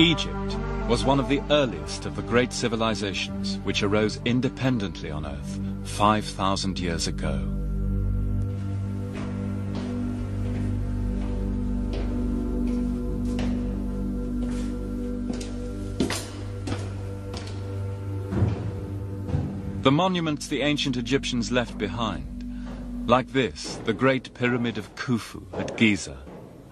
Egypt was one of the earliest of the great civilizations which arose independently on Earth 5,000 years ago. The monuments the ancient Egyptians left behind, like this, the Great Pyramid of Khufu at Giza,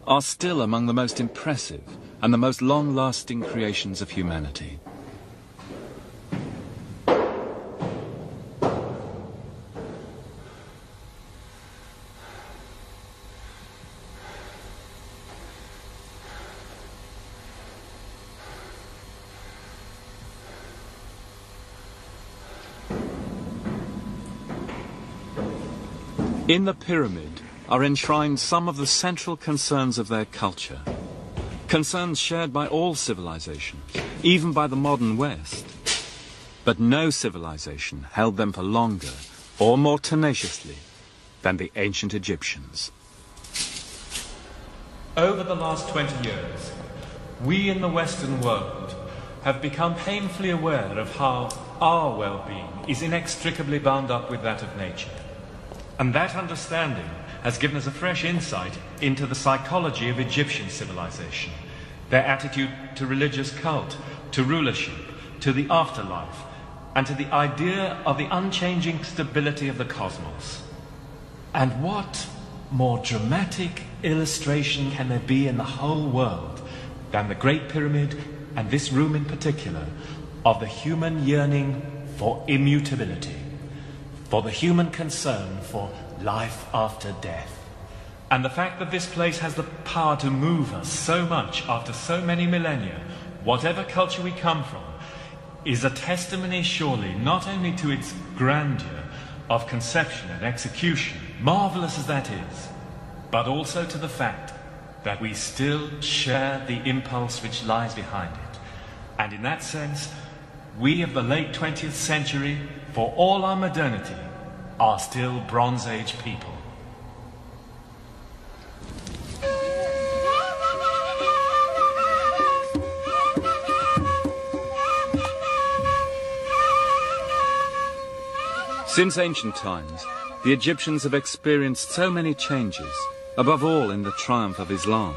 are still among the most impressive and the most long-lasting creations of humanity. In the pyramid are enshrined some of the central concerns of their culture, concerns shared by all civilizations, even by the modern West. But no civilization held them for longer or more tenaciously than the ancient Egyptians. Over the last 20 years, we in the Western world have become painfully aware of how our well-being is inextricably bound up with that of nature. And that understanding has given us a fresh insight into the psychology of Egyptian civilization, their attitude to religious cult, to rulership, to the afterlife, and to the idea of the unchanging stability of the cosmos. And what more dramatic illustration can there be in the whole world than the Great Pyramid, and this room in particular, of the human yearning for immutability, for the human concern for life after death. And the fact that this place has the power to move us so much after so many millennia, whatever culture we come from, is a testimony surely not only to its grandeur of conception and execution, marvelous as that is, but also to the fact that we still share the impulse which lies behind it. And in that sense, we of the late 20th century, for all our modernity, are still Bronze Age people. Since ancient times, the Egyptians have experienced so many changes, above all in the triumph of Islam,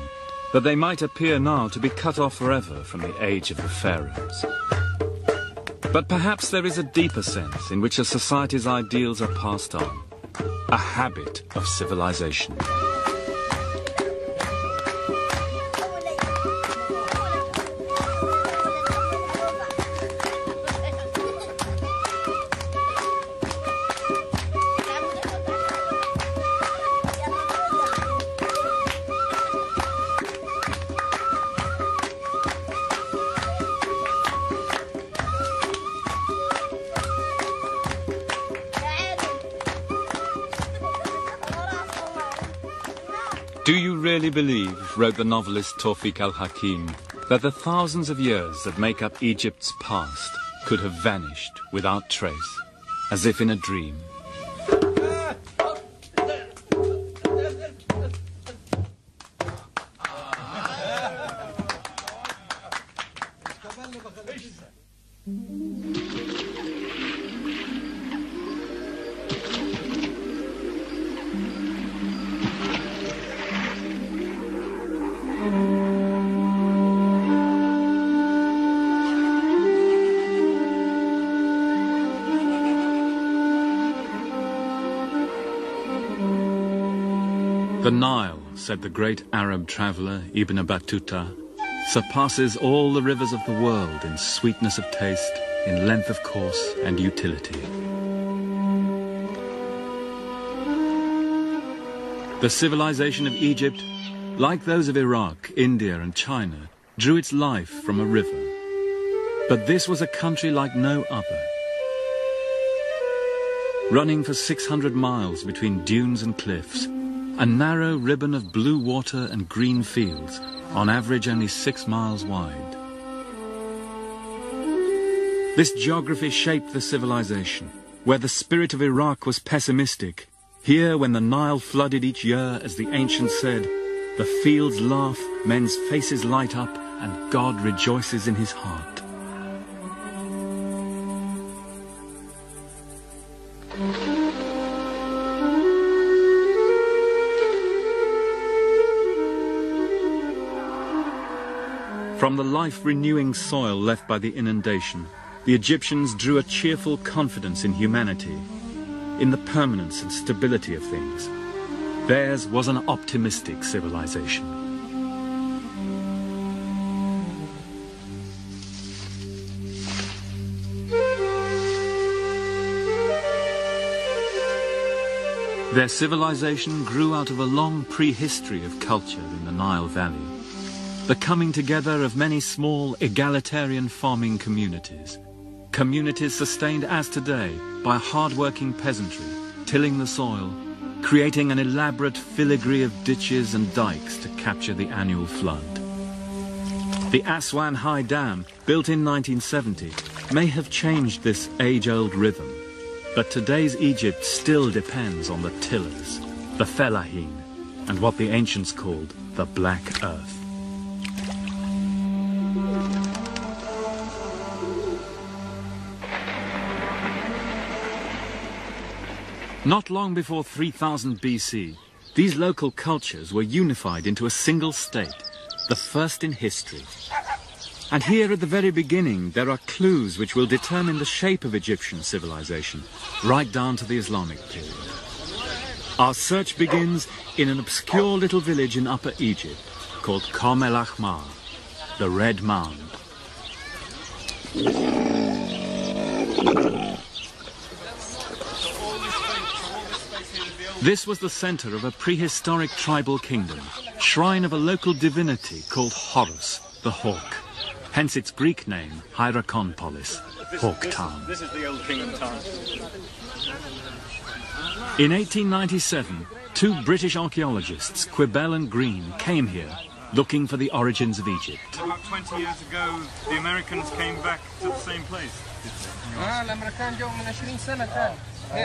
that they might appear now to be cut off forever from the age of the pharaohs. But perhaps there is a deeper sense in which a society's ideals are passed on, a habit of civilization. Do you really believe, wrote the novelist Tawfiq al-Hakim, that the thousands of years that make up Egypt's past could have vanished without trace, as if in a dream? The Nile, said the great Arab traveller Ibn Battuta, surpasses all the rivers of the world in sweetness of taste, in length of course and utility. The civilization of Egypt, like those of Iraq, India and China, drew its life from a river. But this was a country like no other. Running for 600 miles between dunes and cliffs, a narrow ribbon of blue water and green fields, on average only 6 miles wide. This geography shaped the civilization. Where the spirit of Iraq was pessimistic, here when the Nile flooded each year, as the ancients said, the fields laugh, men's faces light up, and God rejoices in his heart. From the life-renewing soil left by the inundation, the Egyptians drew a cheerful confidence in humanity, in the permanence and stability of things. Theirs was an optimistic civilization. Their civilization grew out of a long prehistory of culture in the Nile Valley. The coming together of many small egalitarian farming communities. Communities sustained as today by hard-working peasantry, tilling the soil, creating an elaborate filigree of ditches and dikes to capture the annual flood. The Aswan High Dam, built in 1970, may have changed this age-old rhythm, but today's Egypt still depends on the tillers, the fellahin, and what the ancients called the Black Earth. Not long before 3000 BC, these local cultures were unified into a single state, the first in history. And here at the very beginning, there are clues which will determine the shape of Egyptian civilization, right down to the Islamic period. Our search begins in an obscure little village in Upper Egypt called Qom el Ahmar, the Red Mound. This was the center of a prehistoric tribal kingdom, shrine of a local divinity called Horus, the hawk. Hence its Greek name, Hierakonpolis, Hawk Town. This is the old kingdom town. In 1897, two British archaeologists, Quibell and Green, came here looking for the origins of Egypt. About 20 years ago, the Americans came back to the same place.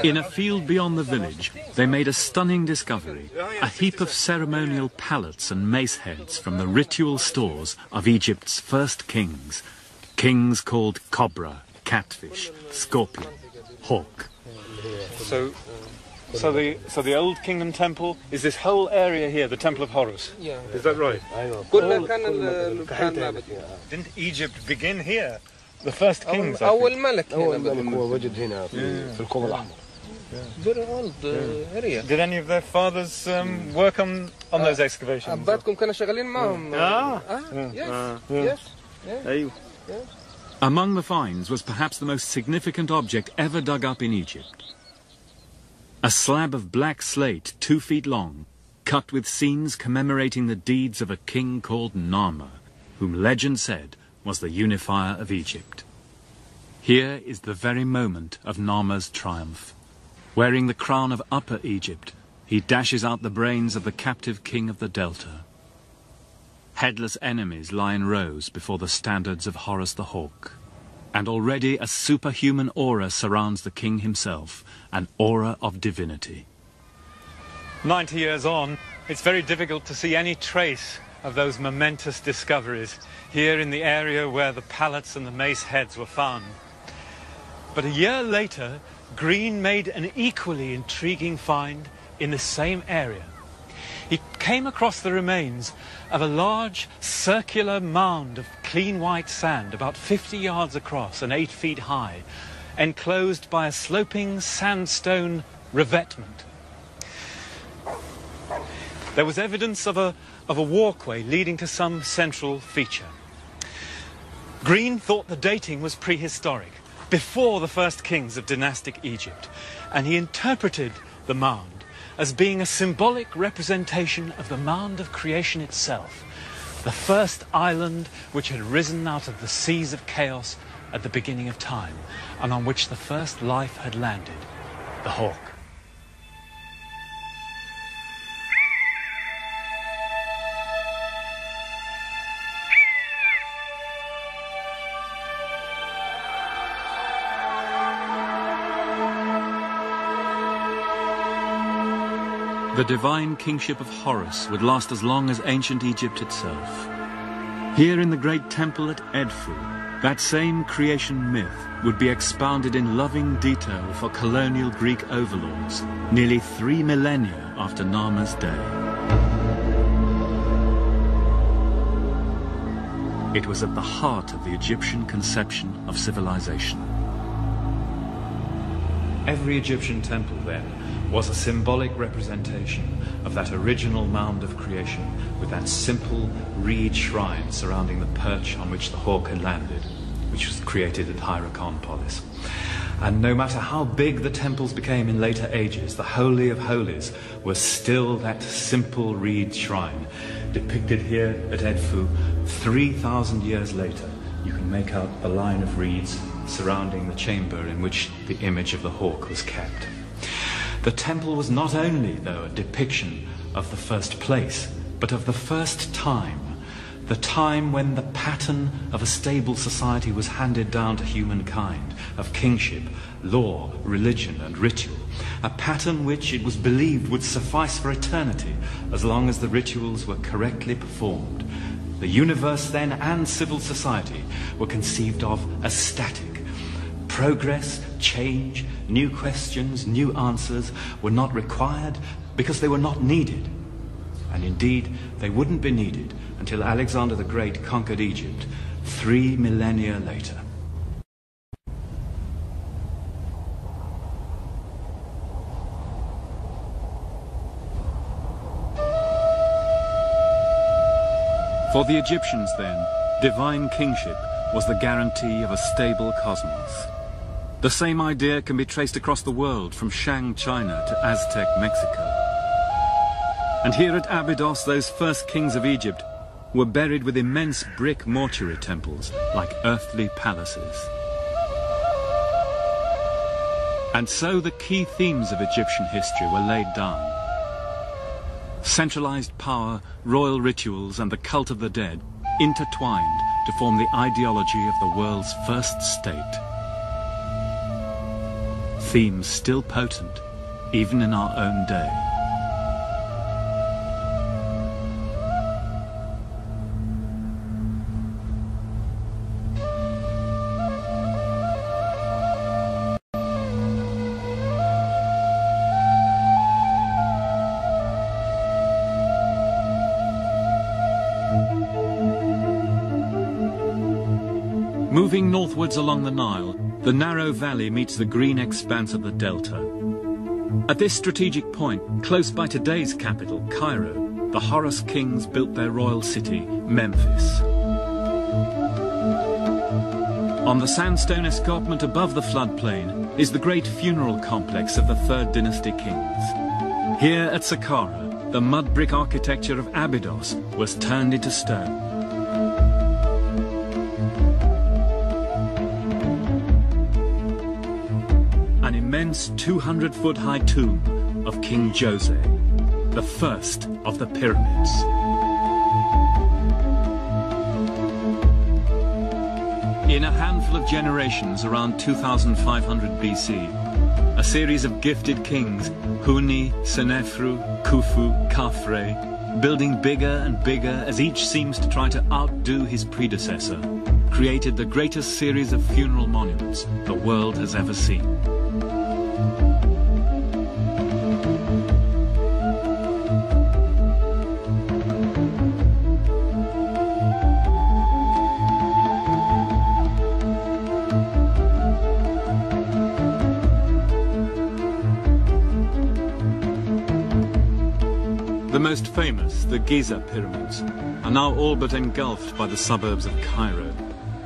In a field beyond the village, they made a stunning discovery, a heap of ceremonial pallets and mace heads from the ritual stores of Egypt's first kings. Kings called cobra, catfish, scorpion, hawk. So the old kingdom temple is this whole area here, the temple of Horus. Yeah. Is that right? Didn't Egypt begin here? The first kings. أول ملك هنا وجد هنا في القوم الأحمر. Very old area. Did any of their fathers work on those excavations? أباتكم كانوا شغالين معهم. Yes. Among the finds was perhaps the most significant object ever dug up in Egypt. A slab of black slate 2 feet long, cut with scenes commemorating the deeds of a king called Narmer, whom legend said was the unifier of Egypt. Here is the very moment of Narmer's triumph. Wearing the crown of Upper Egypt, he dashes out the brains of the captive king of the Delta. Headless enemies lie in rows before the standards of Horus the Hawk. And already a superhuman aura surrounds the king himself, an aura of divinity. 90 years on, it's very difficult to see any trace of those momentous discoveries here in the area where the pallets and the mace heads were found. But a year later, Green made an equally intriguing find in the same area. He came across the remains of a large circular mound of clean white sand about 50 yards across and 8 feet high, enclosed by a sloping sandstone revetment. There was evidence of a walkway leading to some central feature. Green thought the dating was prehistoric, before the first kings of dynastic Egypt, and he interpreted the mound as being a symbolic representation of the mound of creation itself, the first island which had risen out of the seas of chaos at the beginning of time, and on which the first life had landed, the hawk. The divine kingship of Horus would last as long as ancient Egypt itself. Here in the great temple at Edfu, that same creation myth would be expounded in loving detail for colonial Greek overlords, nearly 3 millennia after Nama's day. It was at the heart of the Egyptian conception of civilization. Every Egyptian temple, then, was a symbolic representation of that original mound of creation with that simple reed shrine surrounding the perch on which the hawk had landed, which was created at Hierakonpolis. And no matter how big the temples became in later ages, the Holy of Holies was still that simple reed shrine, depicted here at Edfu 3,000 years later. You can make out the line of reeds surrounding the chamber in which the image of the hawk was kept. The temple was not only, though, a depiction of the first place, but of the first time, the time when the pattern of a stable society was handed down to humankind, of kingship, law, religion, and ritual, a pattern which it was believed would suffice for eternity as long as the rituals were correctly performed. The universe then and civil society were conceived of as static. Progress, change, new questions, new answers were not required because they were not needed. And indeed, they wouldn't be needed until Alexander the Great conquered Egypt 3 millennia later. For the Egyptians, then, divine kingship was the guarantee of a stable cosmos. The same idea can be traced across the world, from Shang, China to Aztec, Mexico. And here at Abydos, those first kings of Egypt were buried with immense brick mortuary temples, like earthly palaces. And so the key themes of Egyptian history were laid down. Centralized power, royal rituals, and the cult of the dead intertwined to form the ideology of the world's first state. Themes still potent, even in our own day. Moving northwards along the Nile, the narrow valley meets the green expanse of the delta. At this strategic point, close by today's capital, Cairo, the Horus kings built their royal city, Memphis. On the sandstone escarpment above the floodplain is the great funeral complex of the Third Dynasty kings. Here at Saqqara, the mud brick architecture of Abydos was turned into stone. An immense 200-foot-high tomb of King Jose, the first of the pyramids. In a handful of generations around 2500 BC, a series of gifted kings, Huni, Senefru, Khufu, Khafre, building bigger and bigger as each seems to try to outdo his predecessor, created the greatest series of funeral monuments the world has ever seen. The most famous, the Giza pyramids, are now all but engulfed by the suburbs of Cairo,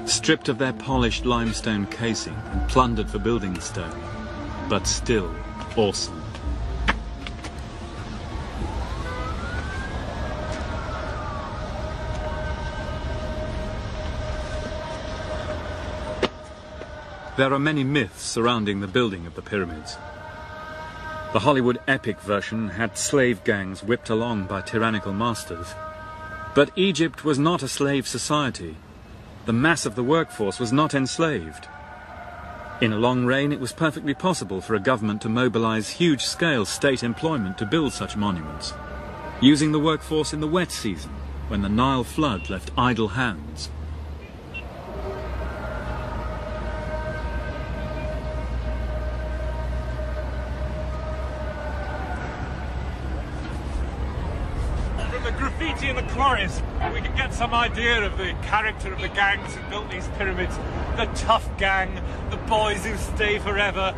stripped of their polished limestone casing and plundered for building stone, but still awesome. There are many myths surrounding the building of the pyramids. The Hollywood epic version had slave gangs whipped along by tyrannical masters. But Egypt was not a slave society. The mass of the workforce was not enslaved. In a long reign, it was perfectly possible for a government to mobilize huge-scale state employment to build such monuments, using the workforce in the wet season, when the Nile flood left idle hands. From the graffiti in the quarries, we can get some idea of the character of the gangs who built these pyramids. The tough gang, the boys who stay forever,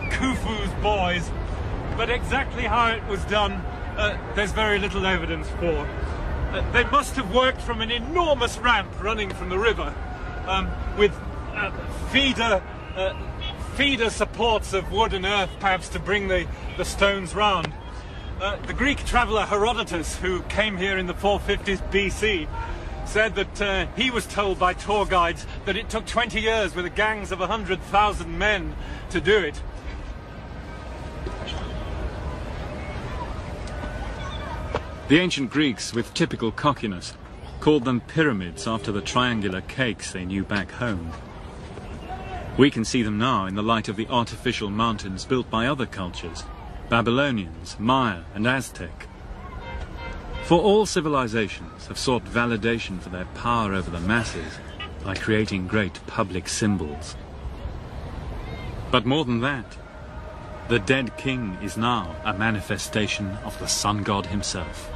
Khufu's boys. But exactly how it was done, there's very little evidence for. They must have worked from an enormous ramp running from the river, with feeder supports of wood and earth, perhaps, to bring the stones round. The Greek traveller Herodotus, who came here in the 450s BC, said that he was told by tour guides that it took 20 years with the gangs of 100,000 men to do it. The ancient Greeks, with typical cockiness, called them pyramids after the triangular cakes they knew back home. We can see them now in the light of the artificial mountains built by other cultures, Babylonians, Maya and Aztec. For all civilizations have sought validation for their power over the masses by creating great public symbols. But more than that, the dead king is now a manifestation of the sun god himself.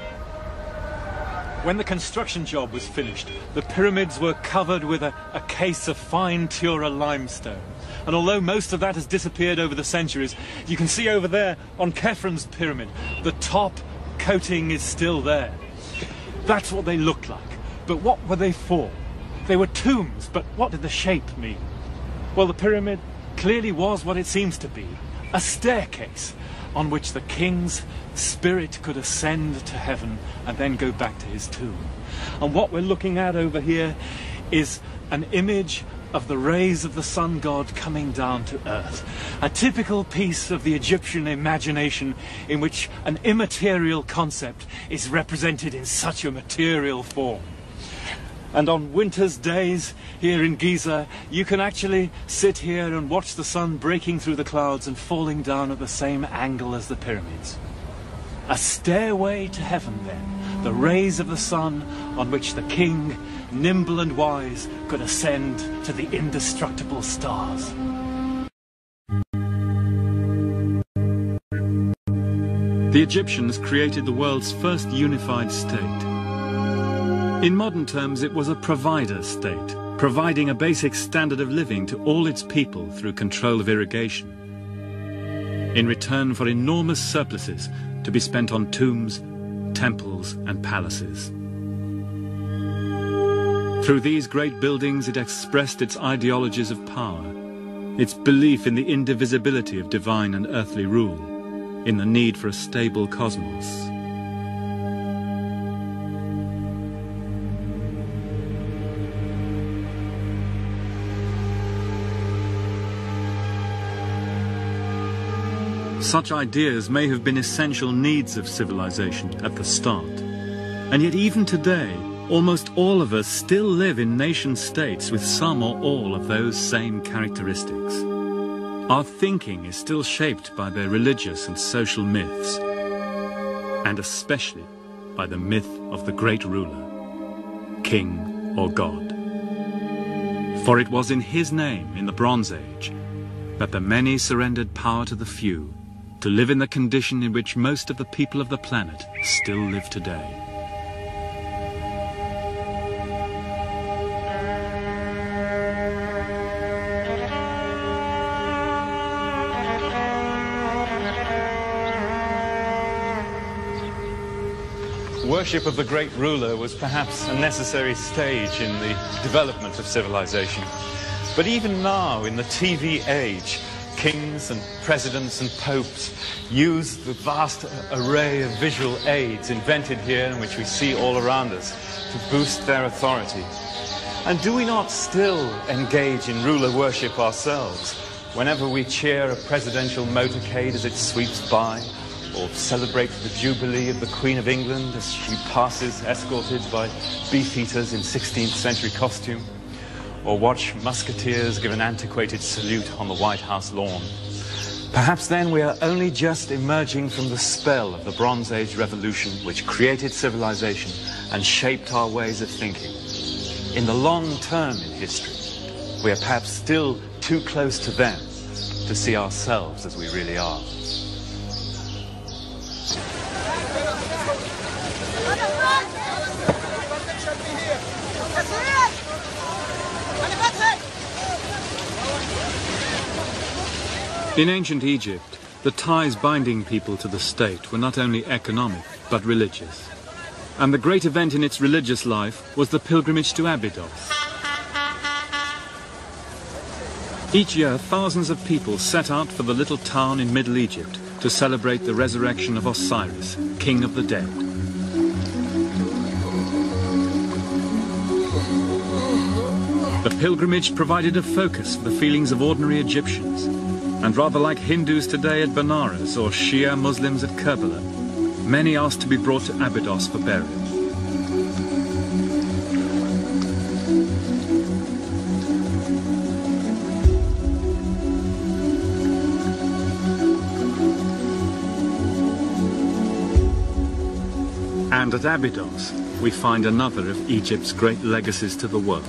When the construction job was finished, the pyramids were covered with a case of fine Tura limestone. And although most of that has disappeared over the centuries, you can see over there on Khephrem's pyramid, the top coating is still there. That's what they looked like. But what were they for? They were tombs, but what did the shape mean? Well, the pyramid clearly was what it seems to be, a staircase on which the king's spirit could ascend to heaven and then go back to his tomb. And what we're looking at over here is an image of the rays of the sun god coming down to earth. A typical piece of the Egyptian imagination in which an immaterial concept is represented in such a material form. And on winter's days here in Giza, you can actually sit here and watch the sun breaking through the clouds and falling down at the same angle as the pyramids. A stairway to heaven then, the rays of the sun on which the king, nimble and wise, could ascend to the indestructible stars. The Egyptians created the world's first unified state. In modern terms, it was a provider state, providing a basic standard of living to all its people through control of irrigation, in return for enormous surpluses to be spent on tombs, temples and palaces. Through these great buildings, it expressed its ideologies of power, its belief in the indivisibility of divine and earthly rule, in the need for a stable cosmos. Such ideas may have been essential needs of civilization at the start. And yet even today, almost all of us still live in nation-states with some or all of those same characteristics. Our thinking is still shaped by their religious and social myths, and especially by the myth of the great ruler, king or god. For it was in his name, in the Bronze Age, that the many surrendered power to the few, to live in the condition in which most of the people of the planet still live today. Worship of the great ruler was perhaps a necessary stage in the development of civilization. But even now, in the TV age, kings and presidents and popes use the vast array of visual aids invented here and which we see all around us to boost their authority. And do we not still engage in ruler worship ourselves whenever we cheer a presidential motorcade as it sweeps by, or celebrate the jubilee of the Queen of England as she passes escorted by beefeaters in 16th century costume, or watch musketeers give an antiquated salute on the White House lawn? Perhaps then we are only just emerging from the spell of the Bronze Age revolution which created civilization and shaped our ways of thinking. In the long term in history, we are perhaps still too close to them to see ourselves as we really are. In ancient Egypt, the ties binding people to the state were not only economic, but religious. And the great event in its religious life was the pilgrimage to Abydos. Each year, thousands of people set out for the little town in Middle Egypt to celebrate the resurrection of Osiris, king of the dead. The pilgrimage provided a focus for the feelings of ordinary Egyptians, and rather like Hindus today at Benares or Shia Muslims at Kerbala, many asked to be brought to Abydos for burial. And at Abydos, we find another of Egypt's great legacies to the world.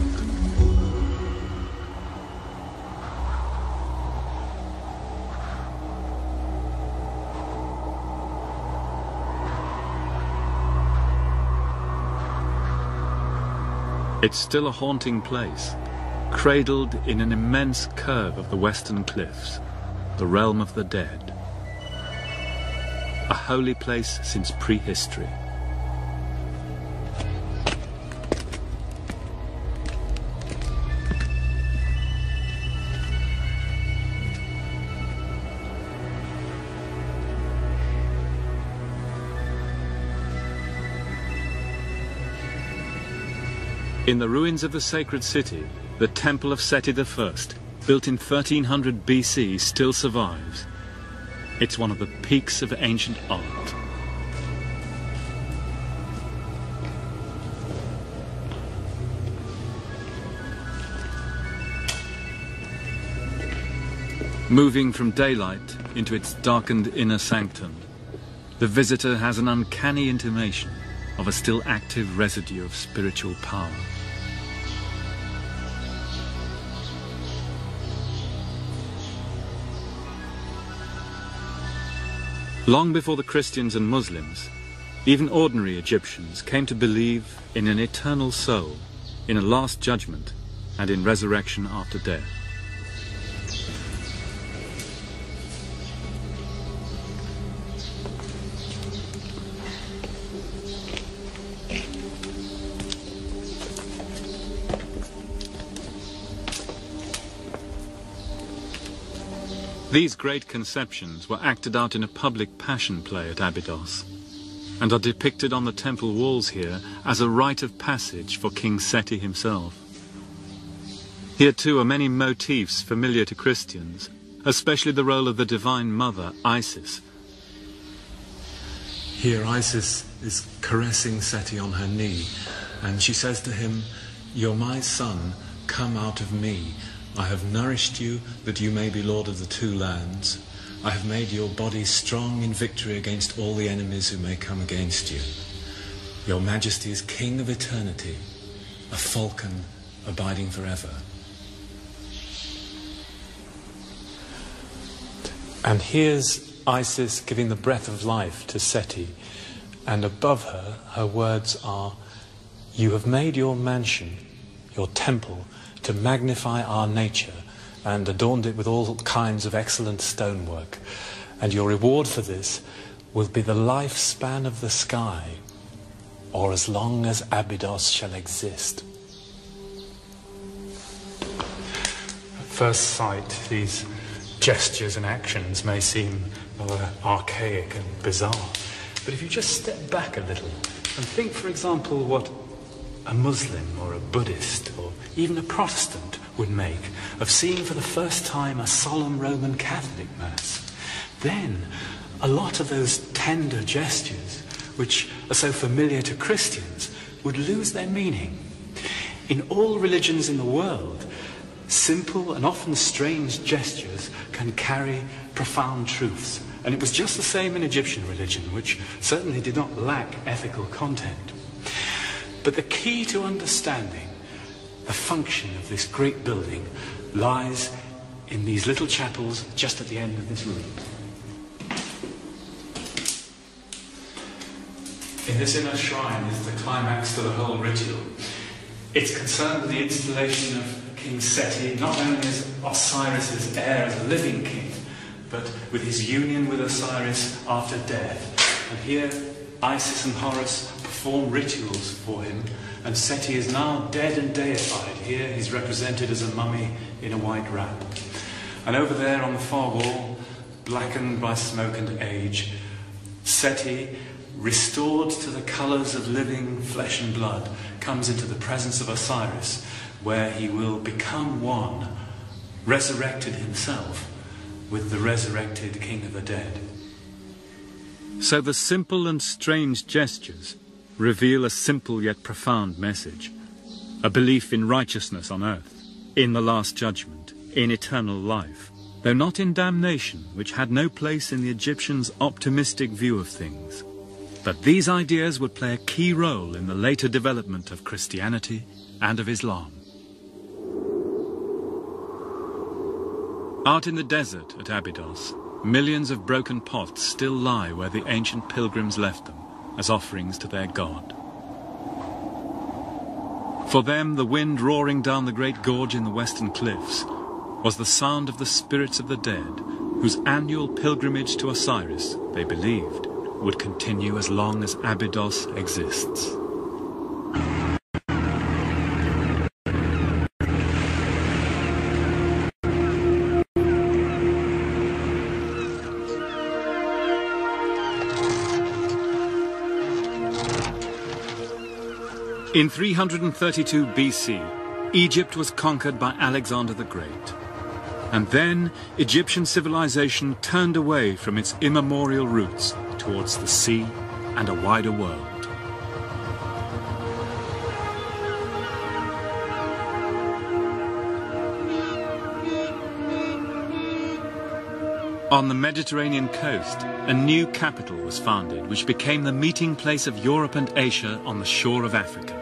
It's still a haunting place, cradled in an immense curve of the western cliffs, the realm of the dead. A holy place since prehistory. In the ruins of the sacred city, the temple of Seti I, built in 1300 BC, still survives. It's one of the peaks of ancient art. Moving from daylight into its darkened inner sanctum, the visitor has an uncanny intimation of a still active residue of spiritual power. Long before the Christians and Muslims, even ordinary Egyptians came to believe in an eternal soul, in a last judgment, and in resurrection after death. These great conceptions were acted out in a public passion play at Abydos, and are depicted on the temple walls here as a rite of passage for King Seti himself. Here too are many motifs familiar to Christians, especially the role of the Divine Mother, Isis. Here Isis is caressing Seti on her knee, and she says to him, "You're my son, come out of me. I have nourished you that you may be lord of the two lands. I have made your body strong in victory against all the enemies who may come against you. Your majesty is king of eternity, a falcon abiding forever." And here's Isis giving the breath of life to Seti, and above her, her words are, "You have made your mansion, your temple, to magnify our nature, and adorned it with all kinds of excellent stonework. And your reward for this will be the lifespan of the sky, or as long as Abydos shall exist." At first sight, these gestures and actions may seem rather archaic and bizarre. But if you just step back a little and think, for example, what a Muslim or a Buddhist or even a Protestant would make of seeing for the first time a solemn Roman Catholic Mass, then a lot of those tender gestures, which are so familiar to Christians, would lose their meaning. In all religions in the world, simple and often strange gestures can carry profound truths. And it was just the same in Egyptian religion, which certainly did not lack ethical content. But the key to understanding the function of this great building lies in these little chapels just at the end of this room. In this inner shrine is the climax to the whole ritual. It's concerned with the installation of King Seti, not only as Osiris's heir as a living king, but with his union with Osiris after death. And here Isis and Horus perform rituals for him, and Seti is now dead and deified. Here he's represented as a mummy in a white wrap. And over there on the far wall, blackened by smoke and age, Seti, restored to the colours of living flesh and blood, comes into the presence of Osiris, where he will become one, resurrected himself, with the resurrected King of the Dead. So the simple and strange gestures reveal a simple yet profound message. A belief in righteousness on earth, in the Last Judgment, in eternal life, though not in damnation, which had no place in the Egyptians' optimistic view of things. But these ideas would play a key role in the later development of Christianity and of Islam. Out in the desert at Abydos, millions of broken pots still lie where the ancient pilgrims left them as offerings to their god. For them, the wind roaring down the great gorge in the western cliffs was the sound of the spirits of the dead, whose annual pilgrimage to Osiris, they believed, would continue as long as Abydos exists. In 332 BC, Egypt was conquered by Alexander the Great. And then Egyptian civilization turned away from its immemorial roots towards the sea and a wider world. On the Mediterranean coast, a new capital was founded, which became the meeting place of Europe and Asia on the shore of Africa.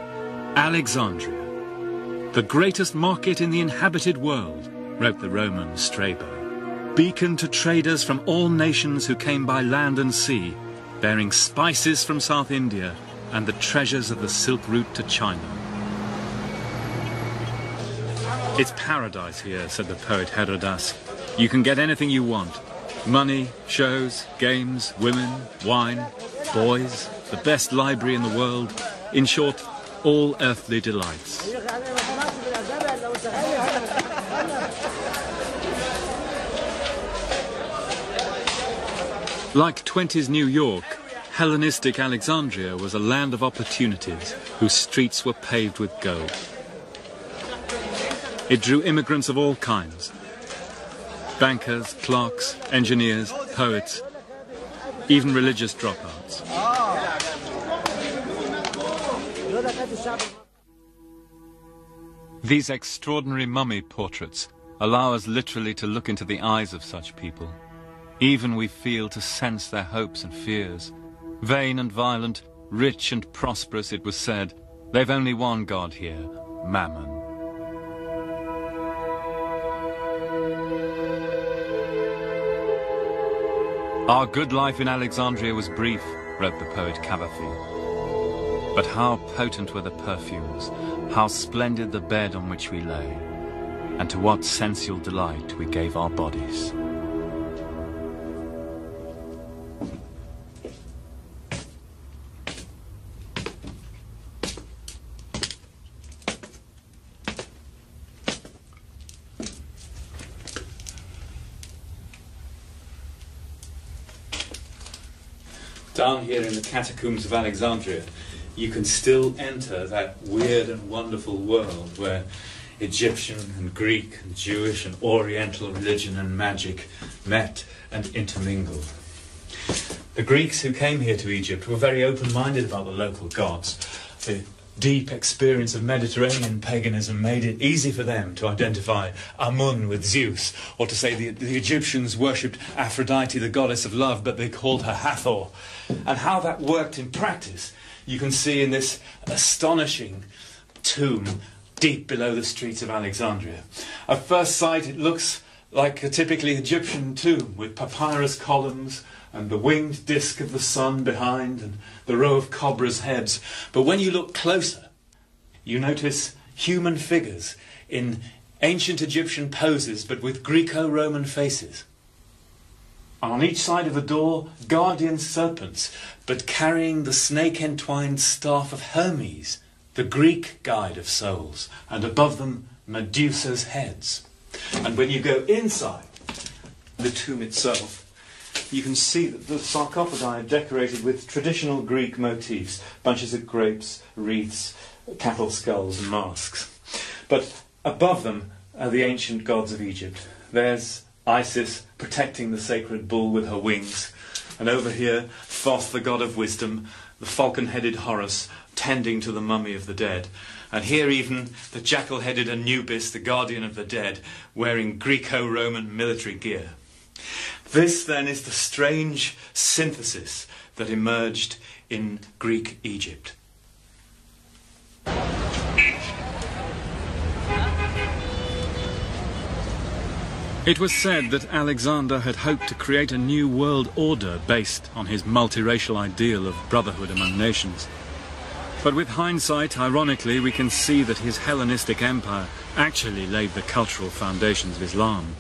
Alexandria, the greatest market in the inhabited world, wrote the Roman Strabo. Beacon to traders from all nations who came by land and sea, bearing spices from South India and the treasures of the Silk Route to China. It's paradise here, said the poet Herodas. You can get anything you want. Money, shows, games, women, wine, boys, the best library in the world. In short, all earthly delights. Like 20s New York, Hellenistic Alexandria was a land of opportunities whose streets were paved with gold. It drew immigrants of all kinds. Bankers, clerks, engineers, poets, even religious dropouts. These extraordinary mummy portraits allow us literally to look into the eyes of such people. Even we feel to sense their hopes and fears. Vain and violent, rich and prosperous, it was said, they've only one god here, Mammon. Our good life in Alexandria was brief, wrote the poet Cavafi. But how potent were the perfumes, how splendid the bed on which we lay, and to what sensual delight we gave our bodies. Down here in the catacombs of Alexandria, you can still enter that weird and wonderful world where Egyptian and Greek and Jewish and Oriental religion and magic met and intermingled. The Greeks who came here to Egypt were very open-minded about the local gods. The deep experience of Mediterranean paganism made it easy for them to identify Amun with Zeus, or to say the Egyptians worshipped Aphrodite, the goddess of love, but they called her Hathor. And how that worked in practice, you can see in this astonishing tomb deep below the streets of Alexandria. At first sight, it looks like a typically Egyptian tomb with papyrus columns and the winged disk of the sun behind and the row of cobras' heads. But when you look closer, you notice human figures in ancient Egyptian poses but with Greco-Roman faces. And on each side of the door, guardian serpents, but carrying the snake-entwined staff of Hermes, the Greek guide of souls, and above them, Medusa's heads. And when you go inside the tomb itself, you can see that the sarcophagi are decorated with traditional Greek motifs, bunches of grapes, wreaths, cattle skulls and masks. But above them are the ancient gods of Egypt. There's Isis protecting the sacred bull with her wings, and over here Thoth, the god of wisdom, the falcon-headed Horus tending to the mummy of the dead, and here even the jackal-headed Anubis, the guardian of the dead, wearing Greco-Roman military gear. This then is the strange synthesis that emerged in Greek Egypt. It was said that Alexander had hoped to create a new world order based on his multiracial ideal of brotherhood among nations. But with hindsight, ironically, we can see that his Hellenistic empire actually laid the cultural foundations of Islam.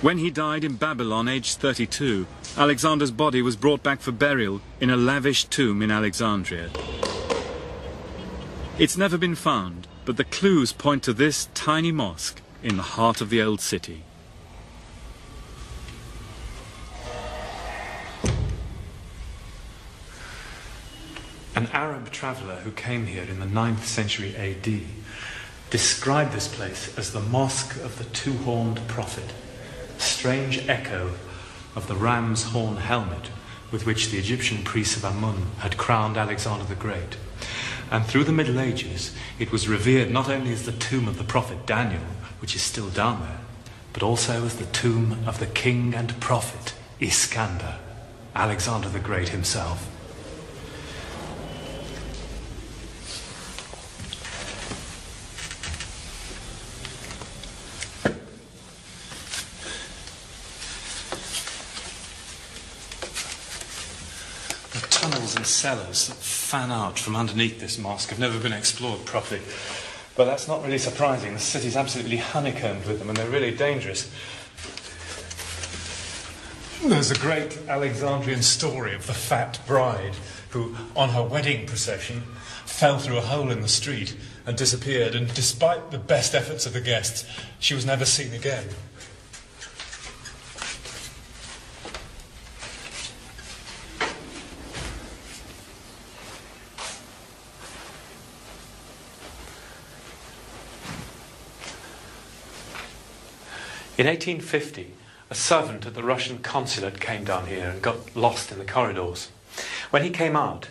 When he died in Babylon, aged 32, Alexander's body was brought back for burial in a lavish tomb in Alexandria. It's never been found, but the clues point to this tiny mosque in the heart of the old city. An Arab traveller who came here in the 9th century AD described this place as the Mosque of the Two-Horned Prophet, a strange echo of the ram's horn helmet with which the Egyptian priests of Amun had crowned Alexander the Great. And through the Middle Ages, it was revered not only as the tomb of the prophet Daniel, which is still down there, but also as the tomb of the king and prophet Iskander, Alexander the Great himself. The tunnels and cellars that fan out from underneath this mosque have never been explored properly. But that's not really surprising. The city's absolutely honeycombed with them, and they're really dangerous. There's a great Alexandrian story of the fat bride who, on her wedding procession, fell through a hole in the street and disappeared, and despite the best efforts of the guests, she was never seen again. In 1850, a servant at the Russian consulate came down here and got lost in the corridors. When he came out,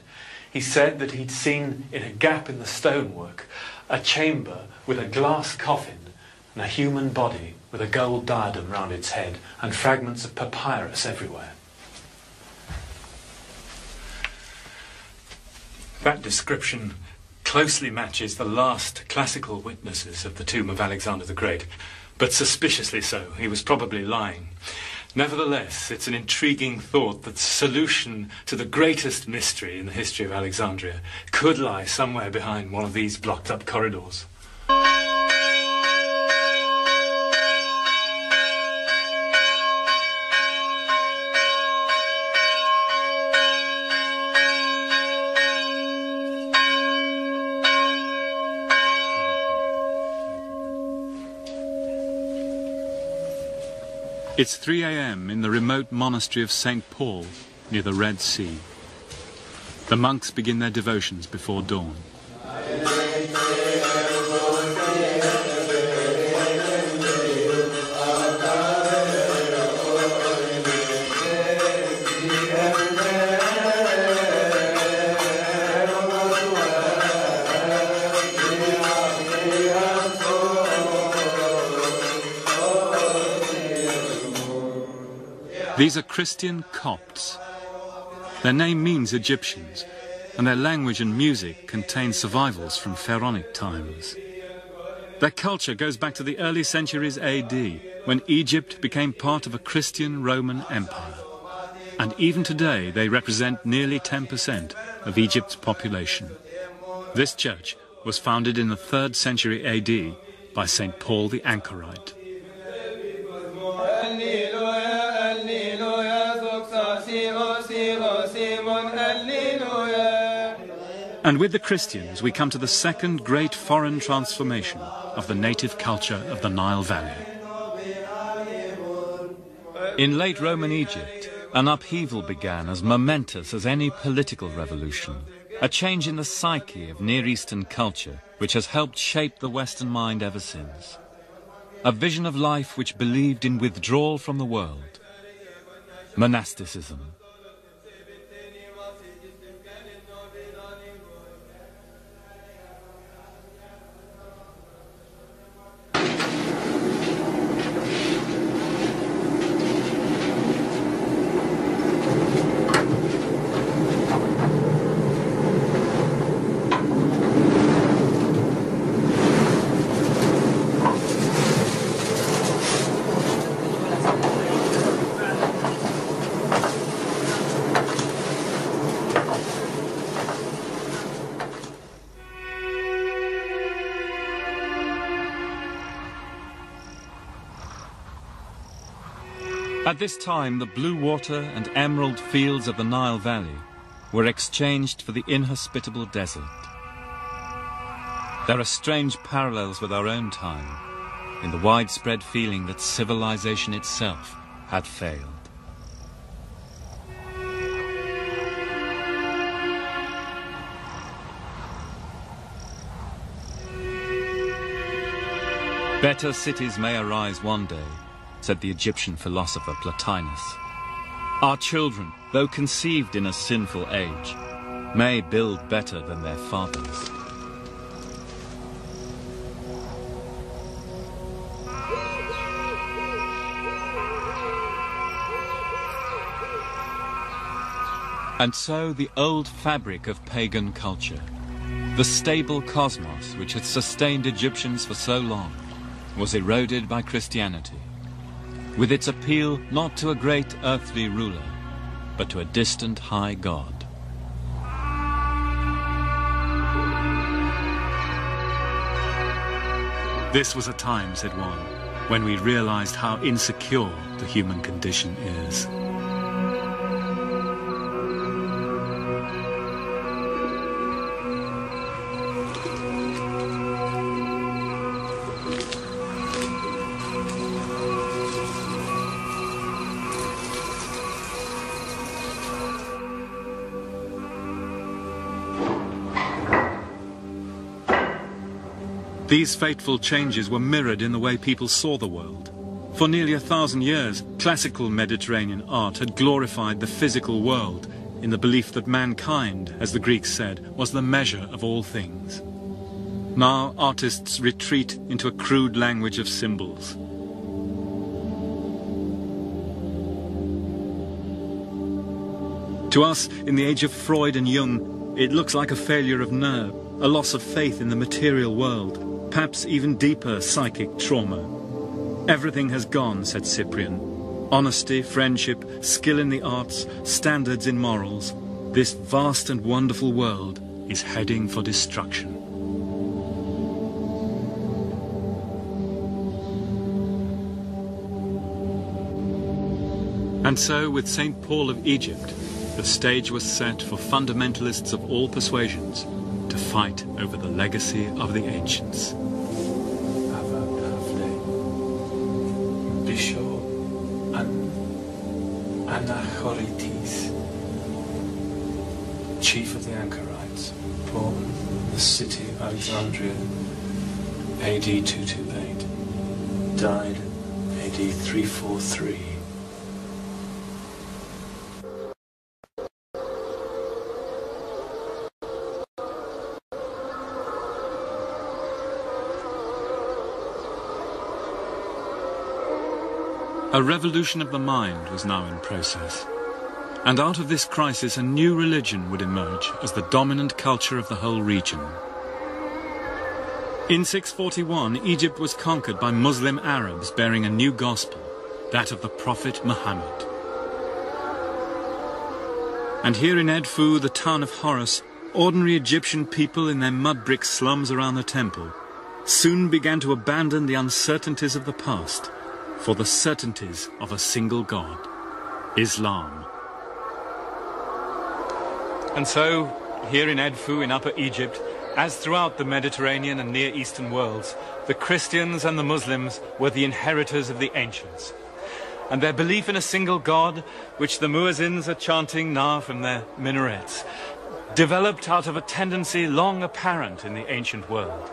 he said that he'd seen in a gap in the stonework a chamber with a glass coffin and a human body with a gold diadem round its head and fragments of papyrus everywhere. That description closely matches the last classical witnesses of the tomb of Alexander the Great. But suspiciously so. He was probably lying. Nevertheless, it's an intriguing thought that the solution to the greatest mystery in the history of Alexandria could lie somewhere behind one of these blocked-up corridors. It's 3 a.m. in the remote monastery of St. Paul, near the Red Sea. The monks begin their devotions before dawn. These are Christian Copts. Their name means Egyptians, and their language and music contain survivals from pharaonic times. Their culture goes back to the early centuries AD, when Egypt became part of a Christian Roman Empire. And even today, they represent nearly 10% of Egypt's population. This church was founded in the 3rd century AD by St. Paul the Anchorite. And with the Christians, we come to the second great foreign transformation of the native culture of the Nile Valley. In late Roman Egypt, an upheaval began as momentous as any political revolution, a change in the psyche of Near Eastern culture which has helped shape the Western mind ever since. A vision of life which believed in withdrawal from the world. Monasticism. At this time, the blue water and emerald fields of the Nile Valley were exchanged for the inhospitable desert. There are strange parallels with our own time, in the widespread feeling that civilization itself had failed. Better cities may arise one day, said the Egyptian philosopher Plotinus. Our children, though conceived in a sinful age, may build better than their fathers. And so the old fabric of pagan culture, the stable cosmos which had sustained Egyptians for so long, was eroded by Christianity, with its appeal not to a great earthly ruler, but to a distant high God. This was a time, said one, when we realized how insecure the human condition is. These fateful changes were mirrored in the way people saw the world. For nearly 1,000 years, classical Mediterranean art had glorified the physical world in the belief that mankind, as the Greeks said, was the measure of all things. Now artists retreat into a crude language of symbols. To us, in the age of Freud and Jung, it looks like a failure of nerve, a loss of faith in the material world, perhaps even deeper psychic trauma. Everything has gone, said Cyprian. Honesty, friendship, skill in the arts, standards in morals. This vast and wonderful world is heading for destruction. And so, with St. Paul of Egypt, the stage was set for fundamentalists of all persuasions to fight over the legacy of the ancients. Anachorites, chief of the Anchorites, born in the city of Alexandria, AD 228, died AD 343. A revolution of the mind was now in process. And out of this crisis a new religion would emerge as the dominant culture of the whole region. In 641, Egypt was conquered by Muslim Arabs bearing a new gospel, that of the Prophet Muhammad. And here in Edfu, the town of Horus, ordinary Egyptian people in their mud brick slums around the temple soon began to abandon the uncertainties of the past for the certainties of a single God, Islam. And so, here in Edfu, in Upper Egypt, as throughout the Mediterranean and Near Eastern worlds, the Christians and the Muslims were the inheritors of the ancients. And their belief in a single God, which the muezzins are chanting now from their minarets, developed out of a tendency long apparent in the ancient world.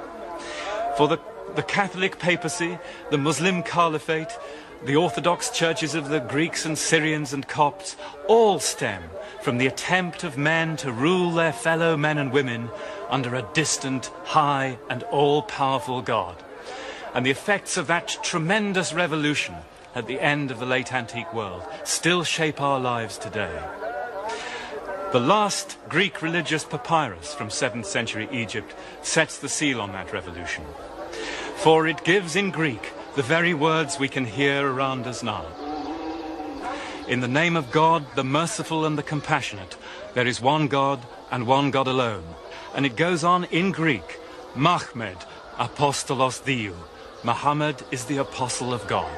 For the Catholic papacy, the Muslim caliphate, the Orthodox churches of the Greeks and Syrians and Copts all stem from the attempt of men to rule their fellow men and women under a distant, high and all-powerful God. And the effects of that tremendous revolution at the end of the late antique world still shape our lives today. The last Greek religious papyrus from 7th century Egypt sets the seal on that revolution. For it gives in Greek the very words we can hear around us now. In the name of God, the merciful and the compassionate, there is one God and one God alone. And it goes on in Greek, Mahmed apostolos Diou. Muhammad is the apostle of God.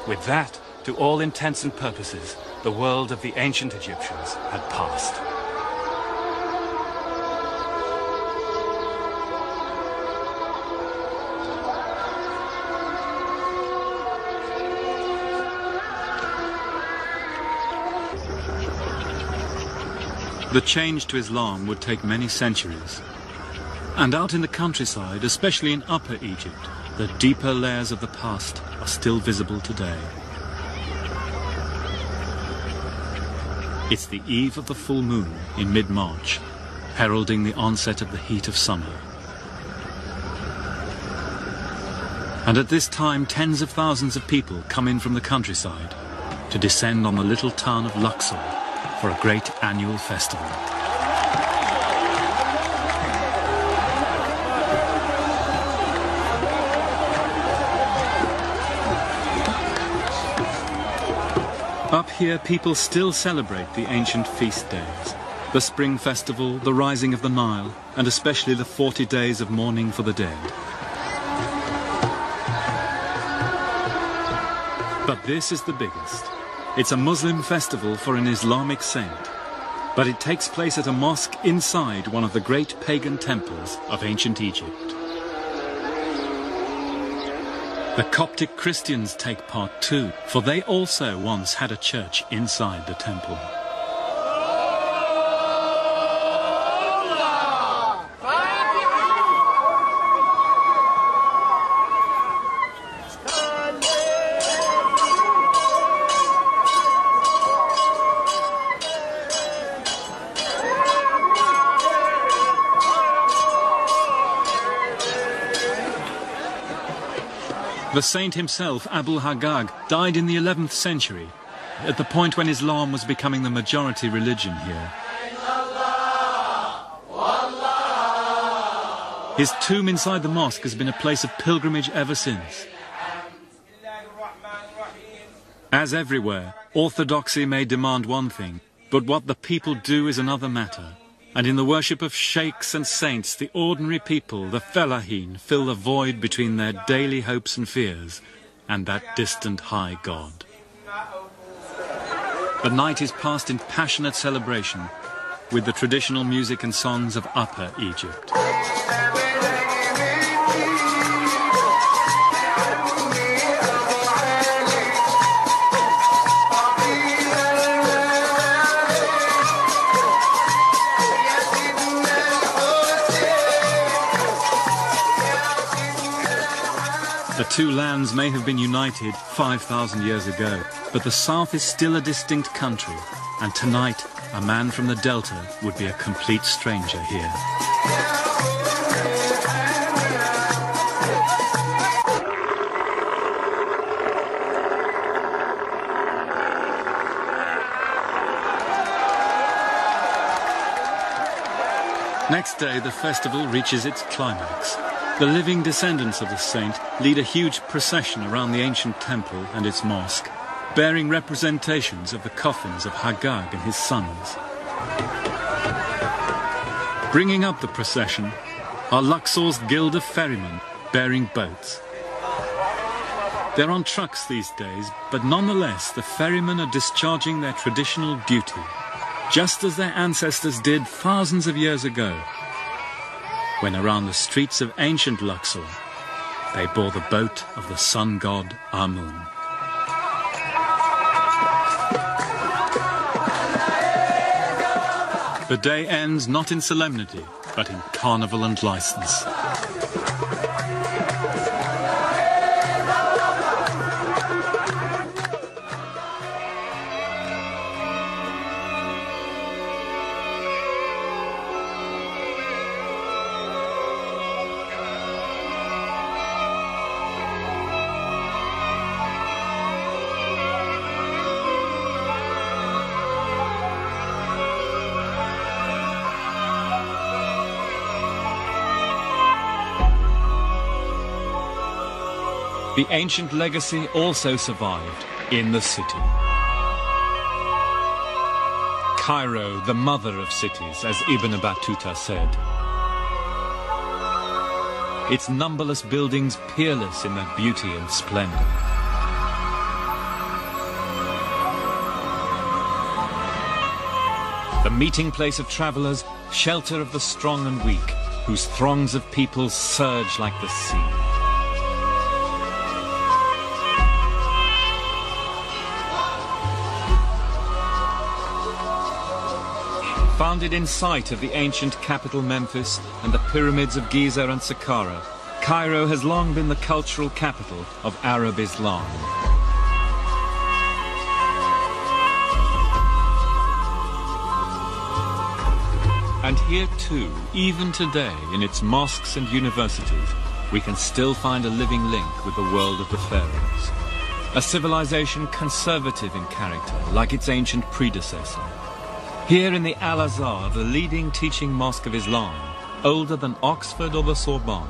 With that, to all intents and purposes, the world of the ancient Egyptians had passed. The change to Islam would take many centuries. And out in the countryside, especially in Upper Egypt, the deeper layers of the past are still visible today. It's the eve of the full moon in mid-March, heralding the onset of the heat of summer. And at this time, tens of thousands of people come in from the countryside to descend on the little town of Luxor for a great annual festival. Up here, people still celebrate the ancient feast days, the spring festival, the rising of the Nile, and especially the 40 days of mourning for the dead. But this is the biggest. It's a Muslim festival for an Islamic saint, but it takes place at a mosque inside one of the great pagan temples of ancient Egypt. The Coptic Christians take part too, for they also once had a church inside the temple. The saint himself, Abu Haggag, died in the 11th century, at the point when Islam was becoming the majority religion here. His tomb inside the mosque has been a place of pilgrimage ever since. As everywhere, orthodoxy may demand one thing, but what the people do is another matter. And in the worship of sheikhs and saints, the ordinary people, the fellahin, fill the void between their daily hopes and fears and that distant high God. The night is passed in passionate celebration with the traditional music and songs of Upper Egypt. The two lands may have been united 5,000 years ago, but the south is still a distinct country, and tonight a man from the Delta would be a complete stranger here. Next day, the festival reaches its climax. The living descendants of the saint lead a huge procession around the ancient temple and its mosque, bearing representations of the coffins of Hagag and his sons. Bringing up the procession are Luxor's guild of ferrymen bearing boats. They're on trucks these days, but nonetheless the ferrymen are discharging their traditional duty, just as their ancestors did thousands of years ago, when around the streets of ancient Luxor they bore the boat of the sun god Amun. The day ends not in solemnity, but in carnival and license. The ancient legacy also survived in the city. Cairo, the mother of cities, as Ibn Battuta said. Its numberless buildings peerless in their beauty and splendor. The meeting place of travelers, shelter of the strong and weak, whose throngs of people surge like the sea. Founded in sight of the ancient capital Memphis and the pyramids of Giza and Saqqara, Cairo has long been the cultural capital of Arab Islam. And here too, even today, in its mosques and universities, we can still find a living link with the world of the pharaohs. A civilization conservative in character, like its ancient predecessor. Here in the Al-Azhar, the leading teaching mosque of Islam, older than Oxford or the Sorbonne,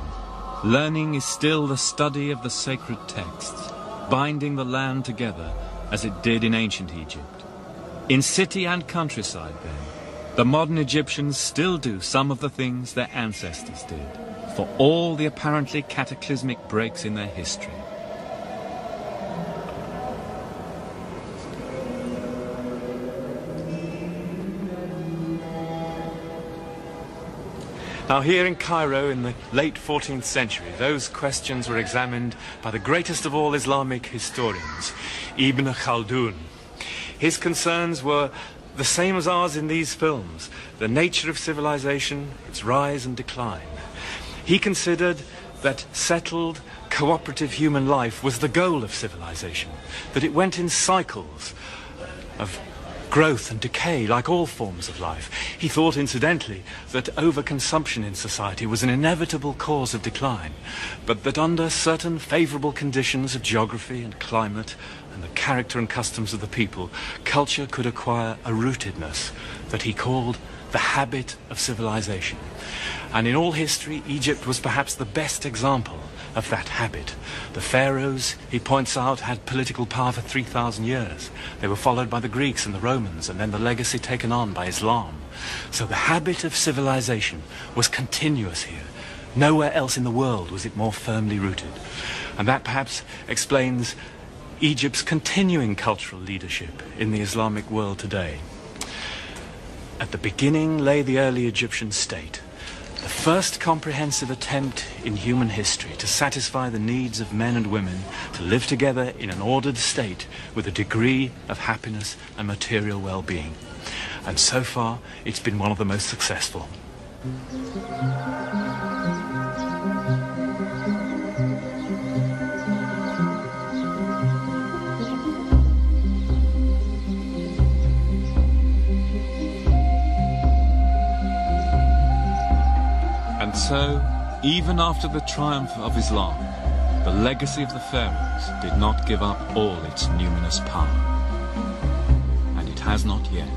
learning is still the study of the sacred texts, binding the land together as it did in ancient Egypt. In city and countryside, then, the modern Egyptians still do some of the things their ancestors did, for all the apparently cataclysmic breaks in their history. Now here in Cairo in the late 14th century, those questions were examined by the greatest of all Islamic historians, Ibn Khaldun. His concerns were the same as ours in these films, the nature of civilization, its rise and decline. He considered that settled, cooperative human life was the goal of civilization, that it went in cycles of growth and decay like all forms of life. He thought, incidentally, that overconsumption in society was an inevitable cause of decline, but that under certain favourable conditions of geography and climate and the character and customs of the people, culture could acquire a rootedness that he called the habit of civilization. And in all history, Egypt was perhaps the best example of that habit. The pharaohs, he points out, had political power for 3,000 years. They were followed by the Greeks and the Romans, and then the legacy taken on by Islam. So the habit of civilization was continuous here. Nowhere else in the world was it more firmly rooted. And that perhaps explains Egypt's continuing cultural leadership in the Islamic world today. At the beginning lay the early Egyptian state, the first comprehensive attempt in human history to satisfy the needs of men and women to live together in an ordered state with a degree of happiness and material well-being. And so far, it's been one of the most successful. And so, even after the triumph of Islam, the legacy of the pharaohs did not give up all its numinous power. And it has not yet.